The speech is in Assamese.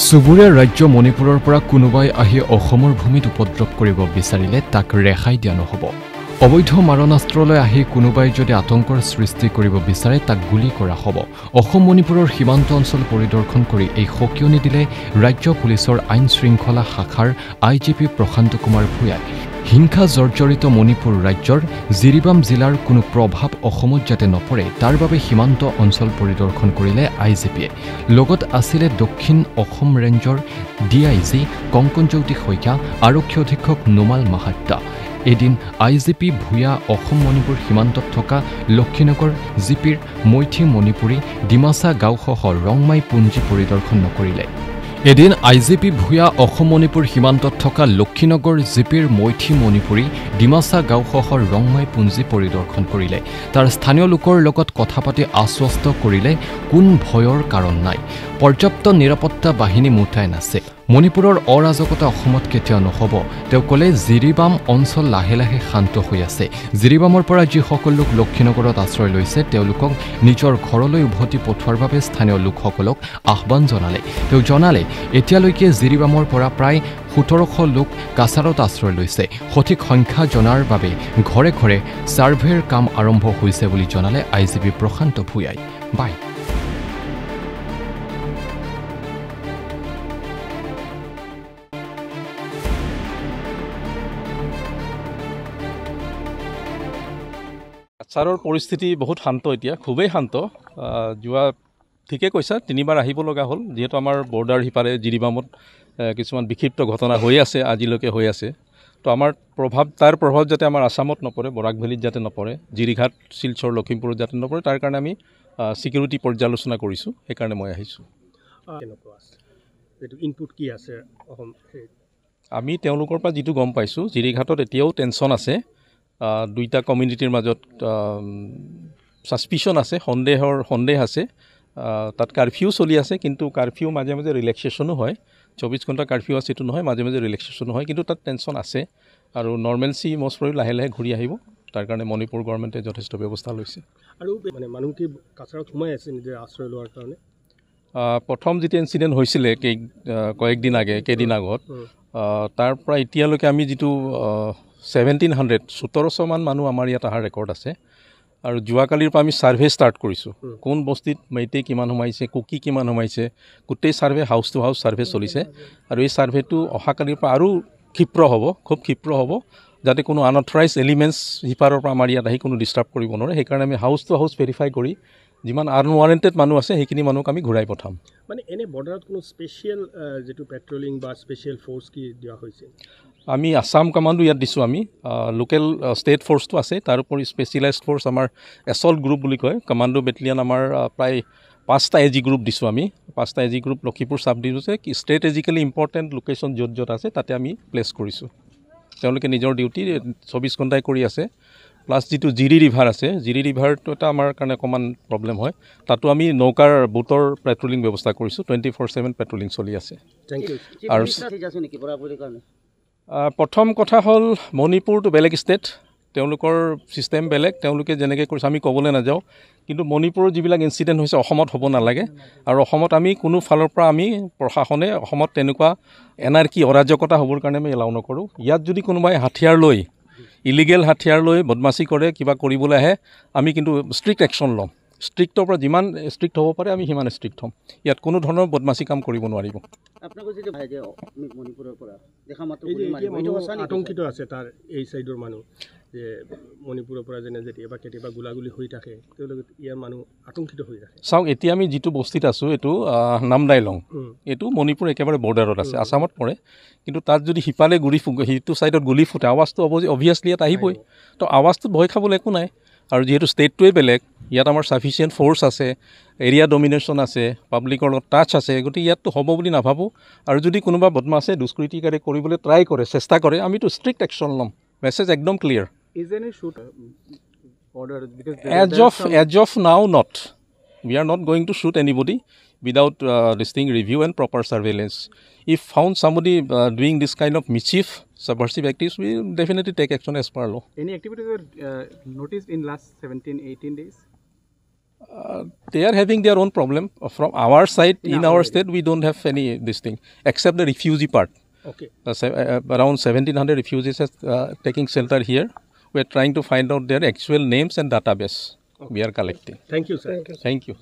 চুবুৰীয়া ৰাজ্য মণিপুৰৰ পৰা কোনোবাই আহি অসমৰ ভূমিত উপদ্ৰৱ কৰিব বিচাৰিলে তাক ৰেহাই দিয়া নহ'ব। অবৈধ মাৰণাস্ত্ৰলৈ আহি কোনোবাই যদি আতংকৰ সৃষ্টি কৰিব বিচাৰে তাক গুলী কৰা হ'ব। অসম মণিপুৰৰ সীমান্ত অঞ্চল পৰিদৰ্শন কৰি এই সকিয়নি দিলে ৰাজ্য পুলিচৰ আইন শৃংখলা শাখাৰ IGP প্ৰশান্ত কুমাৰ ভূঞাই। হিংসা জৰ্জৰিত মণিপুৰ ৰাজ্যৰ জিৰিবাম জিলাৰ কোনো প্ৰভাৱ অসমত যাতে নপৰে তাৰ বাবে সীমান্ত অঞ্চল পৰিদৰ্শন কৰিলে IGPয়ে। লগত আছিলে দক্ষিণ অসম ৰেঞ্জৰ DIG কংকনজ্যোতি শইকীয়া, আৰক্ষী অধীক্ষক নোমাল মাহাত্তা। এদিন IGP ভূঞা অসম মণিপুৰ সীমান্তত থকা লক্ষীনগৰ জিপিৰ মৈথি মণিপুৰী ডিমাচা গাঁওসহ ৰংমাই পুঞ্জি পৰিদৰ্শন নকৰিলে। এদিন IGP ভূঞা অসম মণিপুৰ সীমান্তত থকা লক্ষীনগৰ জিপিৰ মৈথি মণিপুৰী ডিমাচা গাঁওসহ ৰংমাই পুঞ্জি পৰিদৰ্শন কৰিলে। তাৰ স্থানীয় লোকৰ লগত কথা পাতি আশ্বস্ত কৰিলে কোন ভয়ৰ কাৰণ নাই, পৰ্যাপ্ত নিৰাপত্তা বাহিনী মোতায়েন আছে, মণিপুৰৰ অৰাজকতা অসমত কেতিয়াও নহ'ব। তেওঁ ক'লে জিৰিবাম অঞ্চল লাহে লাহে শান্ত হৈ আছে। জিৰিবামৰ পৰা যিসকল লোক লক্ষীনগৰত আশ্ৰয় লৈছে তেওঁলোকক নিজৰ ঘৰলৈ উভতি পঠোৱাৰ বাবে স্থানীয় লোকসকলক আহ্বান জনালে। তেওঁ জনালে এতিয়ালৈকে জিৰিবামৰ পৰা প্ৰায় 1700 লোক কাছাৰত আশ্ৰয় লৈছে। সঠিক সংখ্যা জনাৰ বাবে ঘৰে ঘৰে ছাৰ্ভেৰ কাম আৰম্ভ হৈছে বুলি জনালে IGP প্ৰশান্ত ভূঞাই। কাছাৰৰ পৰিস্থিতি বহুত শান্ত, এতিয়া খুবেই শান্ত। যোৱা ঠিকে কৈছা, 3 বাৰ আহিব লগা হ'ল, যিহেতু আমাৰ বৰ্ডাৰ সিপাৰে জিৰিবামত কিছুমান বিক্ষিপ্ত ঘটনা হৈ আছে, আজিলৈকে হৈ আছে। তো আমাৰ তাৰ প্ৰভাৱ যাতে আমাৰ আসামত নপৰে, বৰাক ভেলীত যাতে নপৰে, জিৰিঘাট, শিলচৰ, লখিমপুৰত যাতে নপৰে, তাৰ কাৰণে আমি ছিকিউৰিটি পৰ্যালোচনা কৰিছোঁ। সেইকাৰণে মই আহিছোঁ। আমি তেওঁলোকৰ পৰা যিটো গম পাইছোঁ, জিৰিঘাটত এতিয়াও টেনশ্যন আছে। 2টা কমিউনিটিৰ মাজত ছাছপিশ্যন আছে, সন্দেহ আছে। তাত কাৰফিউ চলি আছে, কিন্তু কাৰফিউ মাজে মাজে ৰিলেক্সেশ্যনো হয়। 24 ঘণ্টা কাৰফিউ আছে এইটো নহয়, মাজে মাজে ৰিলেক্সেশ্যনো হয়, কিন্তু তাত টেনশ্যন আছে। আৰু নৰ্মেলচি মষ্ট প্ৰবলি লাহে লাহে ঘূৰি আহিব। তাৰ কাৰণে মণিপুৰ গভৰ্ণমেণ্টে যথেষ্ট ব্যৱস্থা লৈছে। আৰু মানুহ কি কাছাৰত সোমাই আছে নিজে আশ্ৰয় লোৱাৰ কাৰণে? প্ৰথম যেতিয়া ইনচিডেণ্ট হৈছিলে কেইদিন আগত, তাৰ পৰা এতিয়ালৈকে আমি যিটো 1700 মান মানুহ আমাৰ ইয়াত অহাৰ ৰেকৰ্ড আছে। আৰু যোৱাকালিৰ পৰা আমি ছাৰ্ভে ষ্টাৰ্ট কৰিছোঁ। কোন বস্তিত মেইটেই কিমান সোমাইছে, কুকি কিমান সোমাইছে, গোটেই survey house to house survey চলিছে। আৰু এই ছাৰ্ভেটো অহাকালিৰ পৰা আৰু খুব ক্ষীপ্ৰ হ'ব, যাতে কোনো আনঅথৰাইজ এলিমেণ্টছ সিপাৰৰ পৰা আমাৰ ইয়াত আহি কোনো ডিষ্টাৰ্ব কৰিব নোৱাৰে। সেইকাৰণে আমি হাউচ টু হাউচ ভেৰিফাই কৰি যিমান আনৱাৰেণ্টেড মানুহ আছে সেইখিনি মানুহক আমি ঘূৰাই পঠাম। মানে এনে বৰ্ডাৰত কোনো স্পেচিয়েল যিটো পেট্ৰলিং বা স্পেচিয়েল ফ'ৰ্চ কি দিয়া হৈছে? আমি আছাম কামাণ্ডো ইয়াত দিছোঁ। আমি লোকেল ষ্টেট ফ'ৰ্চটো আছে, তাৰ উপৰি স্পেচিয়েলাইজড ফ'ৰ্চ আমাৰ এছল্ট গ্ৰুপ বুলি কয়, কমাণ্ডো বেটেলিয়ান আমাৰ প্ৰায় 5টা AG গ্ৰুপ দিছোঁ। আমি 5টা AG গ্ৰুপ লক্ষীপুৰ চাব ডিভিজনে ষ্ট্ৰেটেজিকেলি ইম্পৰ্টেণ্ট লোকেশ্যন য'ত আছে তাতে আমি প্লেচ কৰিছোঁ। তেওঁলোকে নিজৰ ডিউটি 24 ঘণ্টাই কৰি আছে। প্লাছ যিটো জিৰি ৰিভাৰ আছে, জিৰি ৰিভাৰটো এটা আমাৰ কাৰণে অকণমান প্ৰব্লেম হয়, তাতো আমি নৌকাৰ বুটৰ পেট্ৰলিং ব্যৱস্থা কৰিছোঁ। 24/7 পেট্ৰলিং চলি আছে। আৰু প্ৰথম কথা হ'ল মণিপুৰটো বেলেগ ষ্টেট, তেওঁলোকৰ ছিষ্টেম বেলেগ, তেওঁলোকে যেনেকৈ কৰিছে আমি ক'বলৈ নাযাওঁ। কিন্তু মণিপুৰৰ যিবিলাক ইনচিডেণ্ট হৈছে অসমত হ'ব নালাগে। আৰু অসমত আমি কোনো ফালৰ পৰা প্ৰশাসনে অসমত তেনেকুৱা এনাৰ্কি অৰাজকতা হ'বৰ কাৰণে আমি এলাউ নকৰোঁ। ইয়াত যদি কোনোবাই ইলিগেল হাথিয়াৰ লৈ বদমাচি কৰে, কিবা কৰিবলৈ আহে, আমি কিন্তু ষ্ট্ৰিক্ট একশ্যন ল'ম। ষ্ট্ৰিক্টৰ পৰা যিমান ষ্ট্ৰিক্ট হ'ব পাৰে আমি সিমান ষ্ট্ৰিক্ট হ'ম। ইয়াত কোনো ধৰণৰ বদমাচি কাম কৰিব নোৱাৰিব। আতংকিত আছে তাৰ এই চাইডৰ মানুহ, যে মণিপুৰৰ পৰা কেতিয়াবা গোলাগুলি হৈ থাকে, তেওঁলোকে ইয়াৰ মানুহ আতংকিত হৈ থাকে। চাওক, এতিয়া আমি যিটো বস্তিত আছোঁ এইটো নামদাইলং, এইটো মণিপুৰ একেবাৰে বৰ্ডাৰত আছে, আছামত পৰে। কিন্তু তাত যদি সিফালে সিটো ছাইডত গুলি ফুটে, আৱাজটো অভিয়াছলি ইয়াত আহিবই। তো আৱাজটোত ভয় খাবলৈ একো নাই। আৰু যিহেতু ষ্টেটটোৱে বেলেগ, ইয়াত আমাৰ ছাফিচিয়েণ্ট ফ'ৰ্চ আছে, এৰিয়া ডমিনেশ্যন আছে, পাব্লিকৰ লগত টাচ আছে, গতিকে ইয়াততো হ'ব বুলি নাভাবোঁ। আৰু যদি কোনোবা বদমাছে দুষ্কৃতিকাৰী কৰিবলৈ চেষ্টা কৰে, আমিতো ষ্ট্ৰিক্ট একশ্যন ল'ম। মেছেজ একদম clear. As of now, not. We are not going to shoot anybody without this thing review and proper surveillance. If found somebody doing this kind of mischief, subversive activities, we will definitely take action as per law. Any activities were noticed in last 17-18 days? They are having their own problem. From our side, in our state, we don't have any this thing, except the refugee part. Okay. Around 1,700 refugees are taking shelter here. We are trying to find out their actual names and database. Okay. We are collecting. Thank you, sir. Thank you.